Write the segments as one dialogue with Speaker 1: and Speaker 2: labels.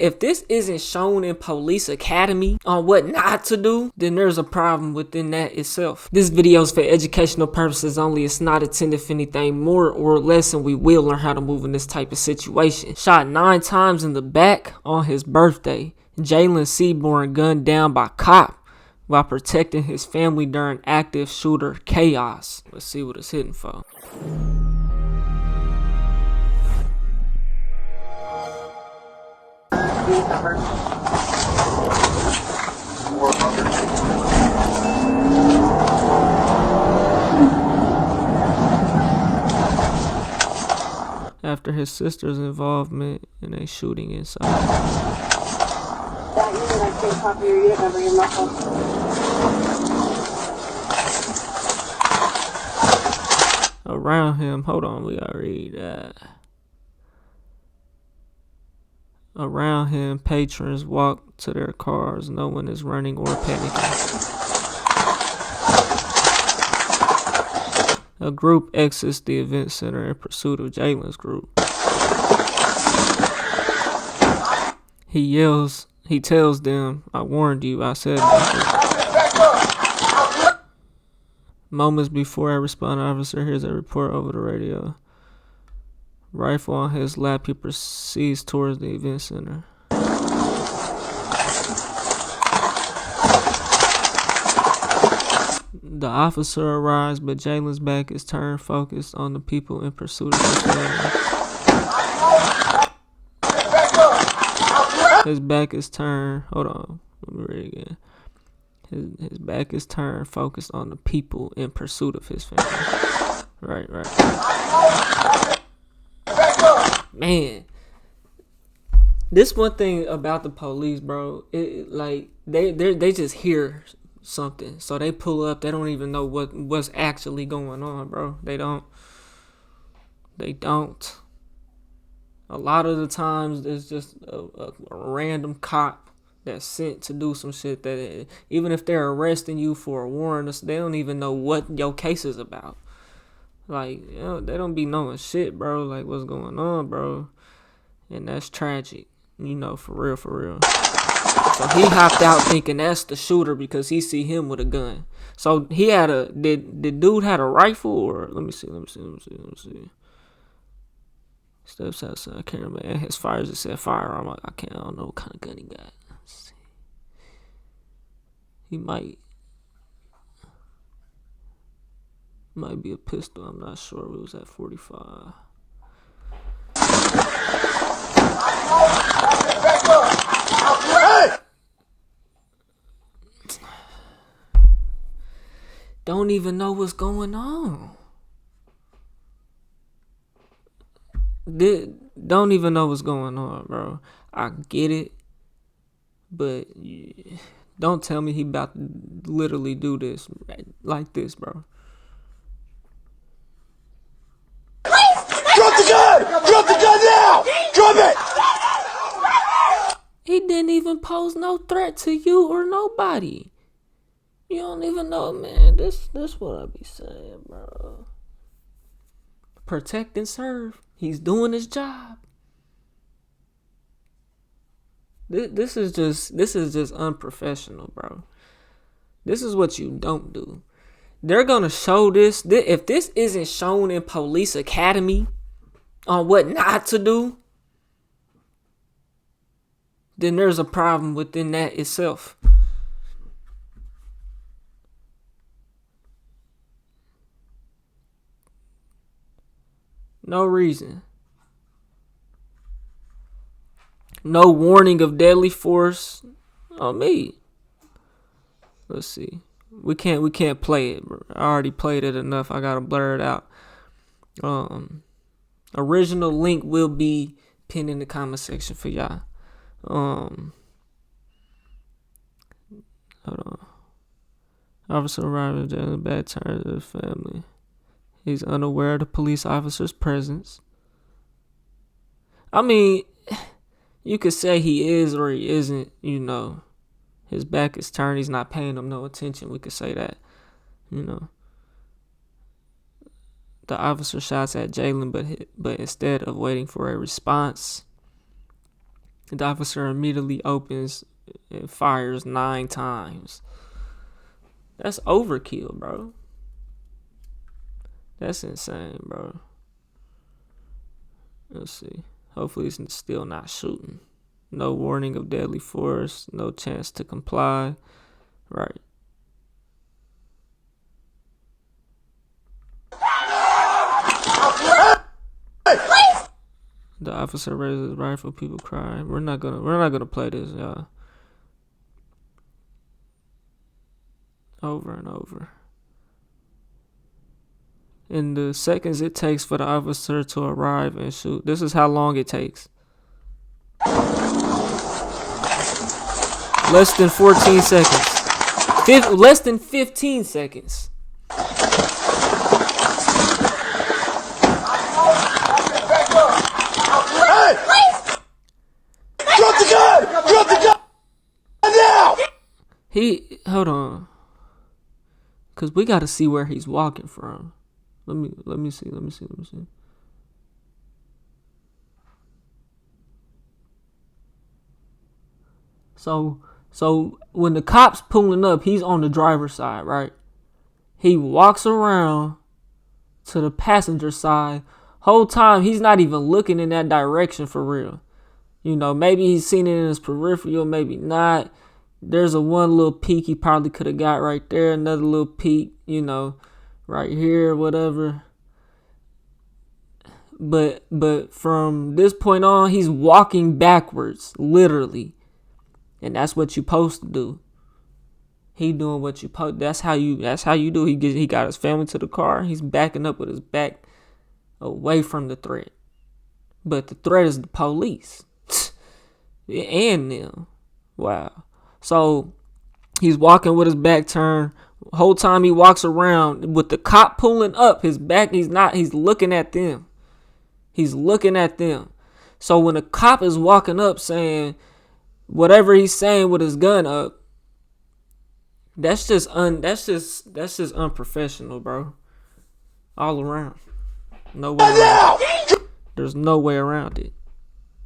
Speaker 1: If this isn't shown in police academy on what not to do, then there's a problem within that itself. This video is for educational purposes only. It's not intended for anything more or less, and we will learn how to move in this type of situation. Shot 9 times in the back on his birthday. Jalin Seabron gunned down by cop while protecting his family during active shooter chaos. Let's see what it's hitting for. After his sister's involvement in a shooting inside.
Speaker 2: That unit, I can't copy your unit number, your muscle.
Speaker 1: Around him, hold on, we gotta read that. Around him, patrons walk to their cars. No one is running or panicking. A group exits the event center in pursuit of Jalin's group. He tells them, "I warned you, I said nothing." Moments before a responding officer hears a report over the radio. Rifle on his lap, he proceeds towards the event center. The officer arrives, but Jalin's back is turned, focused on the people in pursuit of his family. His back is turned. Hold on. Let me read it again. His back is turned, focused on the people in pursuit of his family. Right. Man, this one thing about the police, bro. They just hear something, so they pull up. They don't even know what's actually going on, bro. They don't. A lot of the times, there's just a random cop that's sent to do some shit that, even if they're arresting you for a warrant, they don't even know what your case is about. Like, you know, they don't be knowing shit, bro. Like, what's going on, bro? And that's tragic, you know, for real. So he hopped out thinking that's the shooter because he see him with a gun. So he had did dude had a rifle, or let me see. Steps outside, I can't remember. His fires, it said firearm. I don't know what kind of gun he got. Let's see. He might be a pistol. I'm not sure. It was at 45. Don't even know what's going on. Don't even know what's going on, bro. I get it, but don't tell me he about to literally do this like this, bro.
Speaker 3: Drop the gun! Drop the gun now! Drop it!
Speaker 1: He didn't even pose no threat to you or nobody. You don't even know, man. This what I be saying, bro. Protect and serve. He's doing his job. This is just unprofessional, bro. This is what you don't do. They're gonna show this. If this isn't shown in police academy on what not to do, then there's a problem within that itself. No reason. No warning of deadly force on me. Let's see. We can't play it, bro. I already played it enough. I gotta blur it out. Original link will be pinned in the comment section for y'all. Hold on. Officer arrived in a bad terms of the family. He's unaware of the police officer's presence. I mean, you could say he is or he isn't, you know. His back is turned. He's not paying them no attention. We could say that, you know. The officer shouts at Jalin, but instead of waiting for a response, The officer immediately opens and fires 9 times. That's overkill, bro. That's insane, bro. Let's see. Hopefully it's still not shooting. No warning of deadly force. No chance to comply. Right. The officer raises his rifle. People cry. We're not gonna play this, y'all. Over and over. In the seconds it takes for the officer to arrive and shoot. This is how long it takes. Less than 14 seconds. Less than 15 seconds.
Speaker 3: Drop the gun! Drop the gun now!
Speaker 1: Hold on. Cause we gotta see where he's walking from. Let me see. So when the cop's pulling up, he's on the driver's side, right? He walks around to the passenger side. Whole time he's not even looking in that direction for real. You know, maybe he's seen it in his peripheral, maybe not. There's a one little peek he probably could have got right there. Another little peek, you know, right here, whatever. But from this point on, he's walking backwards, literally. And that's what you supposed to do. He doing what you supposed. That's how you do. He got his family to the car. He's backing up with his back away from the threat. But the threat is the police. And them. Wow. So he's walking with his back turned. Whole time he walks around with the cop pulling up his back. He's looking at them. He's looking at them. So when a cop is walking up saying whatever he's saying with his gun up, that's just unprofessional, bro. All around. No way around it. There's no way around it.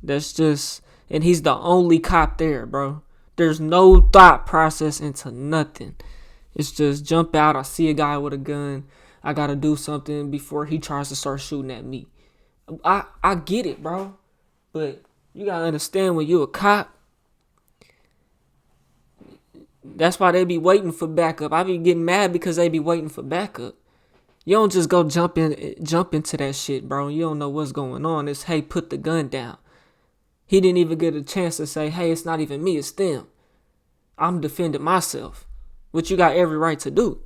Speaker 1: That's just, and he's the only cop there, bro. There's no thought process into nothing. It's just jump out. I see a guy with a gun. I gotta do something before he tries to start shooting at me. I get it, bro. But you gotta understand when you a cop, that's why they be waiting for backup. I be getting mad because they be waiting for backup. You don't just go jump into that shit, bro. You don't know what's going on. It's, hey, put the gun down. He didn't even get a chance to say, hey, it's not even me, it's them. I'm defending myself, which you got every right to do.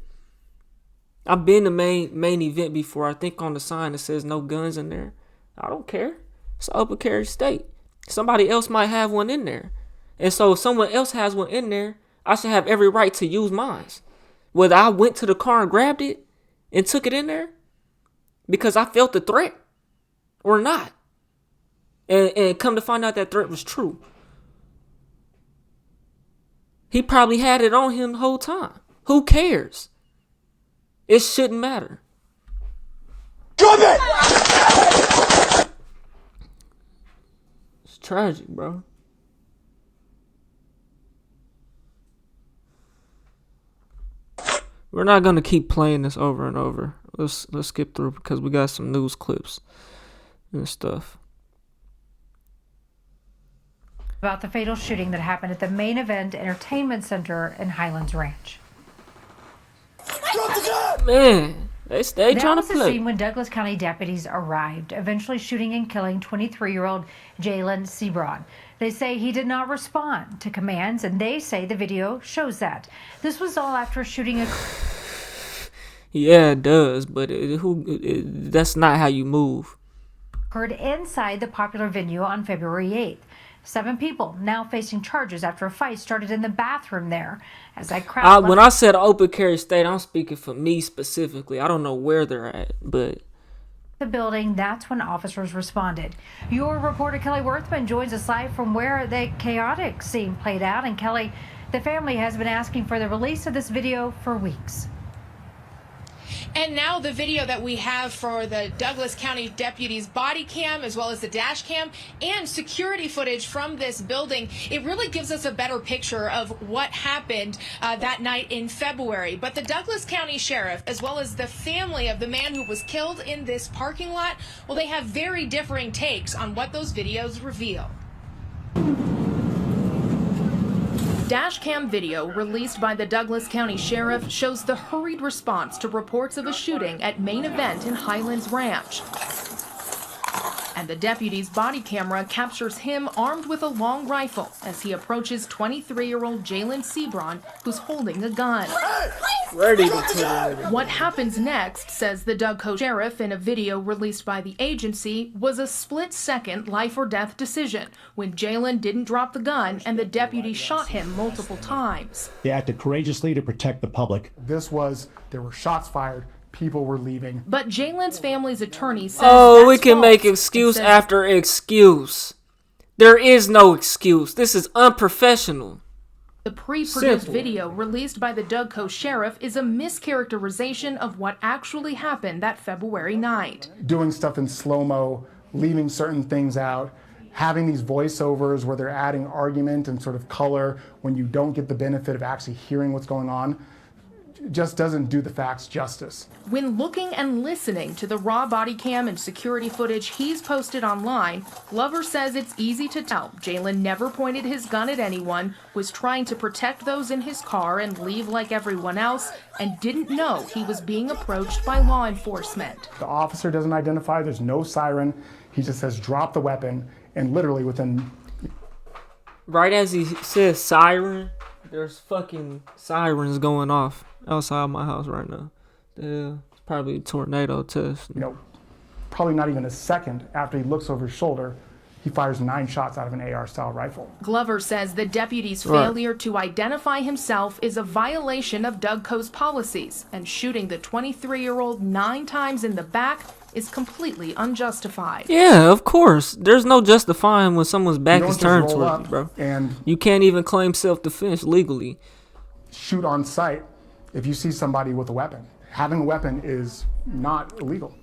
Speaker 1: I've been to main event before. I think on the sign it says no guns in there. I don't care. It's an open carry state. Somebody else might have one in there. And so if someone else has one in there, I should have every right to use mine. Whether I went to the car and grabbed it and took it in there because I felt the threat or not. And come to find out that threat was true. He probably had it on him the whole time. Who cares? It shouldn't matter.
Speaker 3: Drop it!
Speaker 1: It's tragic, bro. We're not gonna keep playing this over and over. Let's skip through because we got some news clips and stuff.
Speaker 4: About the fatal shooting that happened at the Main Event Entertainment Center in Highlands Ranch.
Speaker 3: Drop the gun!
Speaker 1: Man, they stay
Speaker 4: That
Speaker 1: trying to
Speaker 4: was the
Speaker 1: play.
Speaker 4: scene when Douglas County deputies arrived, eventually shooting and killing 23-year-old Jalin Seabron. They say he did not respond to commands, and they say the video shows that. This was all after shooting a...
Speaker 1: Yeah, it does, but that's not how you move.
Speaker 4: occurred inside the popular venue on February 8th. 7 people now facing charges after a fight started in the bathroom there. As that crowd...
Speaker 1: When I said open carry state, I'm speaking for me specifically. I don't know where they're at, but...
Speaker 4: the building, that's when officers responded. Your reporter Kelly Worthman joins us live from where the chaotic scene played out. And Kelly, the family has been asking for the release of this video for weeks.
Speaker 5: And now the video that we have for the Douglas County deputies' body cam, as well as the dash cam and security footage from this building, it really gives us a better picture of what happened that night in February. But the Douglas County Sheriff, as well as the family of the man who was killed in this parking lot, well, they have very differing takes on what those videos reveal. Dashcam video released by the Douglas County Sheriff shows the hurried response to reports of a shooting at Main Event in Highlands Ranch. And the deputy's body camera captures him armed with a long rifle as he approaches 23-year-old Jalin Seabron, who's holding a gun.
Speaker 1: Ready to kill.
Speaker 5: What happens next, says the Dougco sheriff in a video released by the agency, was a split-second life-or-death decision when Jalin didn't drop the gun and the deputy shot him multiple times.
Speaker 6: They acted courageously to protect the public.
Speaker 7: There were shots fired. People were leaving.
Speaker 5: But Jalen's family's attorney says
Speaker 1: we can make excuse after excuse. There is no excuse. This is unprofessional.
Speaker 5: The pre-produced video released by the Dougco sheriff is a mischaracterization of what actually happened that February night.
Speaker 7: Doing stuff in slow-mo, leaving certain things out, having these voiceovers where they're adding argument and sort of color when you don't get the benefit of actually hearing what's going on, just doesn't do the facts justice.
Speaker 5: When looking and listening to the raw body cam and security footage he's posted online, Glover says it's easy to tell Jalin never pointed his gun at anyone, was trying to protect those in his car and leave like everyone else, and didn't know he was being approached by law enforcement.
Speaker 7: The officer doesn't identify, there's no siren, he just says drop the weapon, and literally within...
Speaker 1: Right as he says siren, there's fucking sirens going off outside my house right now. It's probably a tornado test.
Speaker 7: Probably not even a second after he looks over his shoulder, he fires 9 shots out of an AR-style rifle.
Speaker 5: Glover says the deputy's failure to identify himself is a violation of Dougco's policies, and shooting the 23-year-old 9 times in the back is completely unjustified.
Speaker 1: Yeah, of course. There's no justifying when someone's back is turned towards you, bro.
Speaker 7: And
Speaker 1: you can't even claim self-defense legally.
Speaker 7: Shoot on sight if you see somebody with a weapon. Having a weapon is not illegal.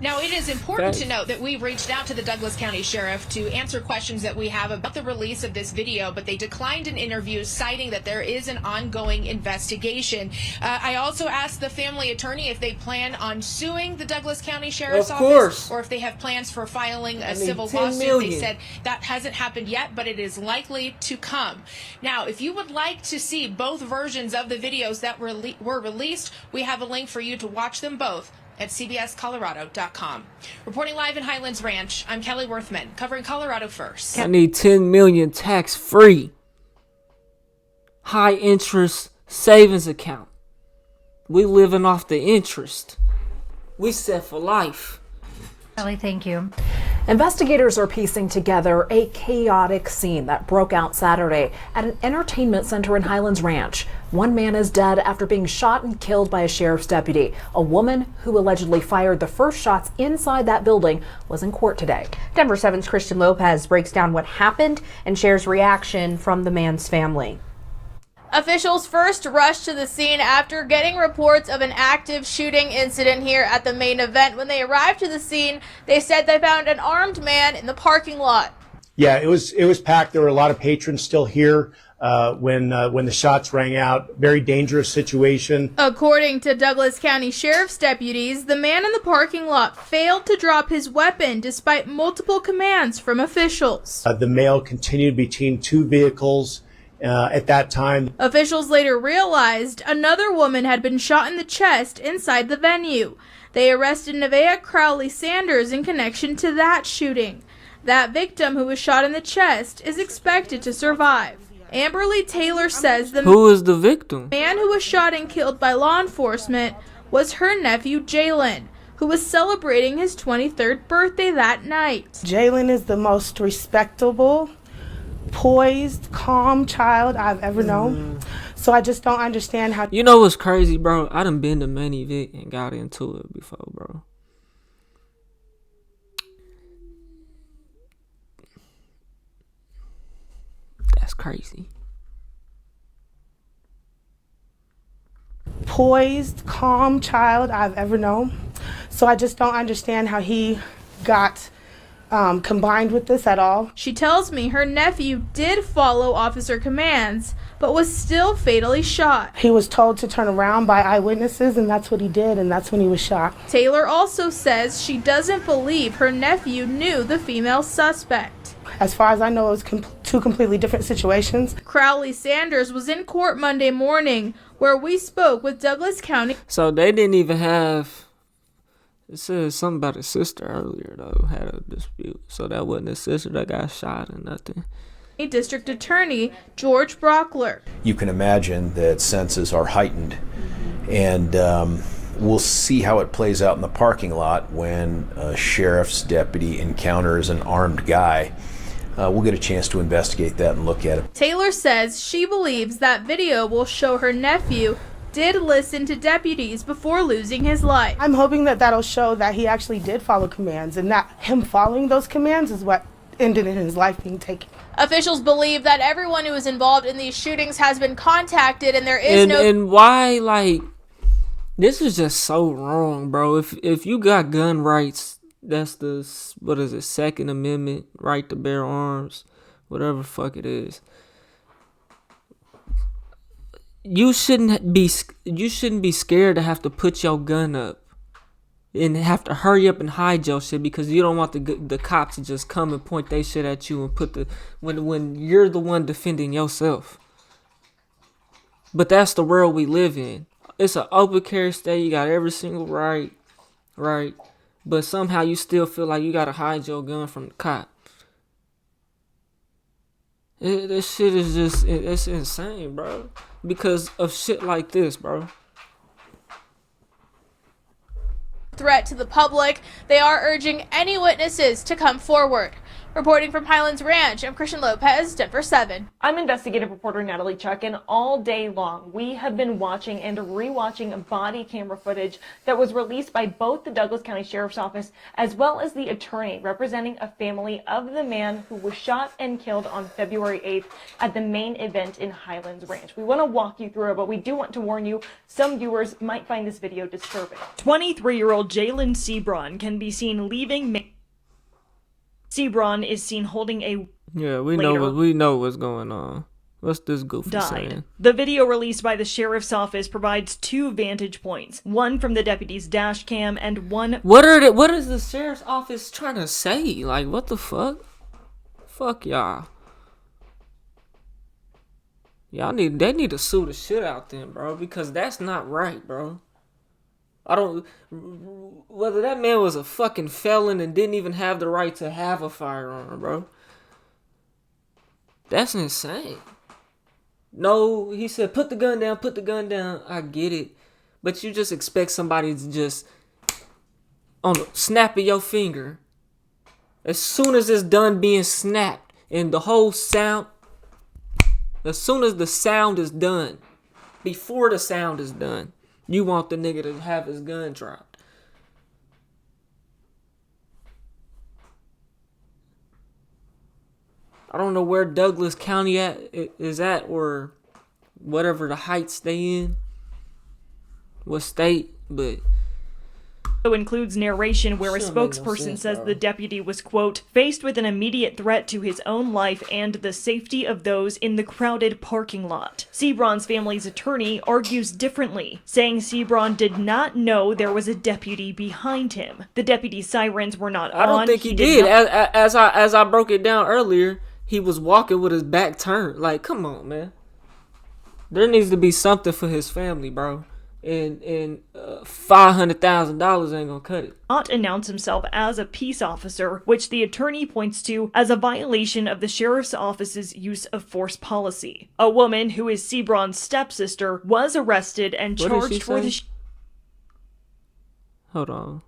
Speaker 5: Now, it is important to note that we've reached out to the Douglas County Sheriff to answer questions that we have about the release of this video, but they declined an interview, citing that there is an ongoing investigation. I also asked the family attorney if they plan on suing the Douglas County Sheriff's office, or if they have plans for filing a civil lawsuit. They said that hasn't happened yet, but it is likely to come. Now, if you would like to see both versions of the videos that were released, we have a link for you to watch them both at cbscolorado.com. Reporting live in Highlands Ranch, I'm Kelly Worthman, covering Colorado First.
Speaker 1: I need $10 million tax-free, high-interest savings account. We living off the interest. We set for life.
Speaker 4: Kelly, thank you.
Speaker 8: Investigators are piecing together a chaotic scene that broke out Saturday at an entertainment center in Highlands Ranch. One man is dead after being shot and killed by a sheriff's deputy. A woman who allegedly fired the first shots inside that building was in court today.
Speaker 9: Denver 7's Christian Lopez breaks down what happened and shares reaction from the man's family.
Speaker 10: Officials first rushed to the scene after getting reports of an active shooting incident here at the Main Event. When they arrived to the scene, they said they found an armed man in the parking lot.
Speaker 6: Yeah, it was packed. There were a lot of patrons still here when the shots rang out. Very dangerous situation.
Speaker 10: According to Douglas County Sheriff's deputies, the man in the parking lot failed to drop his weapon despite multiple commands from officials.
Speaker 6: The male continued between 2 vehicles. At that time,
Speaker 10: officials later realized another woman had been shot in the chest inside the venue. They arrested Nevaeh Crowley Sanders in connection to that shooting. That victim, who was shot in the chest, is expected to survive. Amberly Taylor says
Speaker 1: who is the victim?
Speaker 10: Man who was shot and killed by law enforcement was her nephew Jalin, who was celebrating his 23rd birthday that night.
Speaker 11: Jalin is the most respectable, poised, calm child I've ever known. So I just don't understand how...
Speaker 1: You know what's crazy, bro? I done been to Manny Vic and got into it before, bro. That's crazy.
Speaker 11: poised, calm child I've ever known. So I just don't understand how he got combined with this at all.
Speaker 10: She tells me her nephew did follow officer commands, but was still fatally shot.
Speaker 11: He was told to turn around by eyewitnesses, and that's what he did, and that's when he was shot.
Speaker 10: Taylor also says she doesn't believe her nephew knew the female suspect.
Speaker 11: As far as I know, it was two completely different situations.
Speaker 10: Crowley Sanders was in court Monday morning, where we spoke with Douglas County.
Speaker 1: So they didn't even have... It says something about his sister earlier, though, had a dispute. So that wasn't his sister that got shot or nothing.
Speaker 10: District Attorney George Brockler.
Speaker 12: You can imagine that senses are heightened, and we'll see how it plays out in the parking lot when a sheriff's deputy encounters an armed guy. We'll get a chance to investigate that and look at it.
Speaker 10: Taylor says she believes that video will show her nephew did listen to deputies before losing his life.
Speaker 11: I'm hoping that that'll show that he actually did follow commands, and that him following those commands is what ended in his life being taken.
Speaker 10: Officials believe that everyone who is involved in these shootings has been contacted, and there is
Speaker 1: And why, like, this is just so wrong, bro. If you got gun rights, that's the, what is it, Second Amendment, right to bear arms, whatever the fuck it is. You shouldn't be scared to have to put your gun up and have to hurry up and hide your shit because you don't want the cops to just come and point their shit at you and put the when you're the one defending yourself. But that's the world we live in. It's an open carry state. You got every single right, but somehow you still feel like you gotta hide your gun from the cop. This shit is just, it's insane, bro. Because of shit like this, bro.
Speaker 10: Threat to the public. They are urging any witnesses to come forward. Reporting from Highlands Ranch, I'm Christian Lopez, Denver 7.
Speaker 13: I'm investigative reporter Natalie Chuck, and all day long we have been watching and rewatching body camera footage that was released by both the Douglas County Sheriff's Office as well as the attorney representing a family of the man who was shot and killed on February 8th at the main event in Highlands Ranch. We want to walk you through it, but we do want to warn you, some viewers might find this video disturbing. 23-year-old Jalin Seabron can be seen leaving. Seabron is seen holding a
Speaker 1: we know what's going on. What's this goofy saying?
Speaker 13: The video released by the sheriff's office provides two vantage points, one from the deputy's dash cam and one.
Speaker 1: What is the sheriff's office trying to say? Like, what the fuck? Fuck y'all. They need to sue the shit out them, bro, because that's not right, bro. Whether that man was a fucking felon and didn't even have the right to have a firearm, bro. That's insane. No, he said, put the gun down. I get it. But you just expect somebody to just, on the snap of your finger, as soon as it's done being snapped and the whole sound, as soon as the sound is done, before the sound is done, you want the nigga to have his gun dropped. I don't know where Douglas County is at or whatever the heights they in. What state, but...
Speaker 13: includes narration where a spokesperson says the deputy was, quote, faced with an immediate threat to his own life and the safety of those in the crowded parking lot. Seabron's family's attorney argues differently, saying Seabron did not know there was a deputy behind him. The deputy's sirens were not on.
Speaker 1: I don't think he did. As I broke it down earlier, he was walking with his back turned. Like, come on, man. There needs to be something for his family, bro. And $500,000 ain't gonna cut it.
Speaker 13: Not announce himself as a peace officer, which the attorney points to as a violation of the sheriff's office's use of force policy. A woman who is Seabron's stepsister was arrested and charged for the.
Speaker 1: Hold on.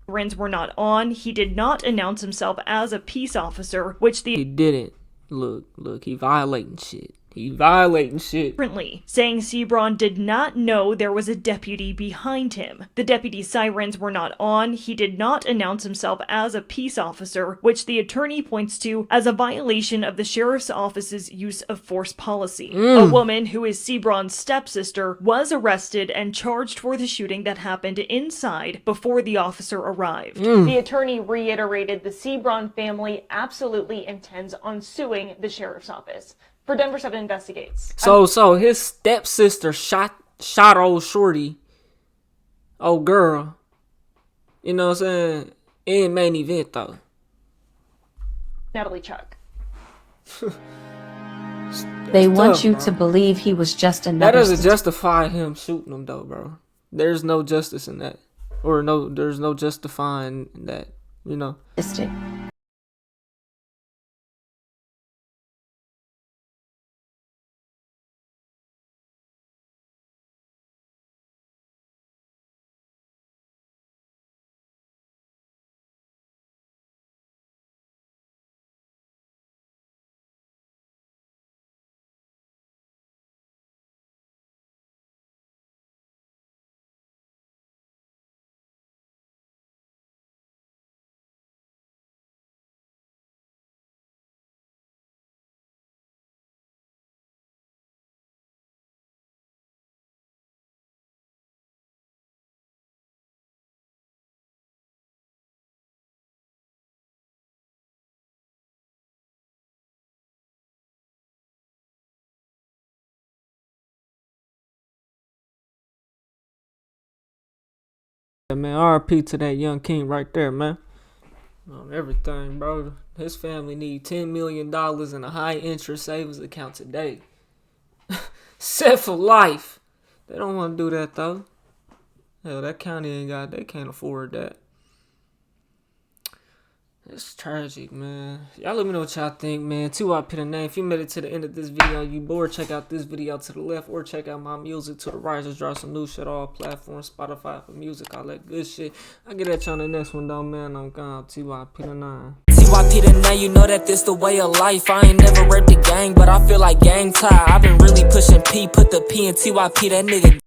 Speaker 13: Sirens were not on. He did not announce himself as a peace officer, which the.
Speaker 1: He didn't. Look, he violating shit. He violating shit.
Speaker 13: Differently, saying Seabron did not know there was a deputy behind him. The deputy's sirens were not on. He did not announce himself as a peace officer, which the attorney points to as a violation of the sheriff's office's use of force policy. A woman who is Seabron's stepsister was arrested and charged for the shooting that happened inside before the officer arrived. The attorney reiterated the Seabron family absolutely intends on suing the sheriff's office. For Denver 7 Investigates.
Speaker 1: So his stepsister shot old shorty, old girl. You know what I'm saying? In main event though.
Speaker 13: Natalie Chuck.
Speaker 14: They want you to believe he was just another.
Speaker 1: That doesn't justify him shooting him though, bro. There's no justice in that, or there's no justifying that. You know. Yeah, man, RP to that young king right there, man. On everything, bro. His family need $10 million in a high interest savings account today. Set for life. They don't want to do that though. Hell, that county they can't afford that. It's tragic, man. Y'all let me know what y'all think, man. 2IP the name. If you made it to the end of this video, you bored, check out this video to the left, or check out my music to the right. Just drop some new shit, all platforms, Spotify for music, all that good shit. I'll get at you on the next one, though, man. I'm gone. 2IP the 9.
Speaker 15: TYP the 9, you know that this the way of life. I ain't never read the gang, but I feel like gang tie. I've been really pushing P, put the P in TYP, that nigga.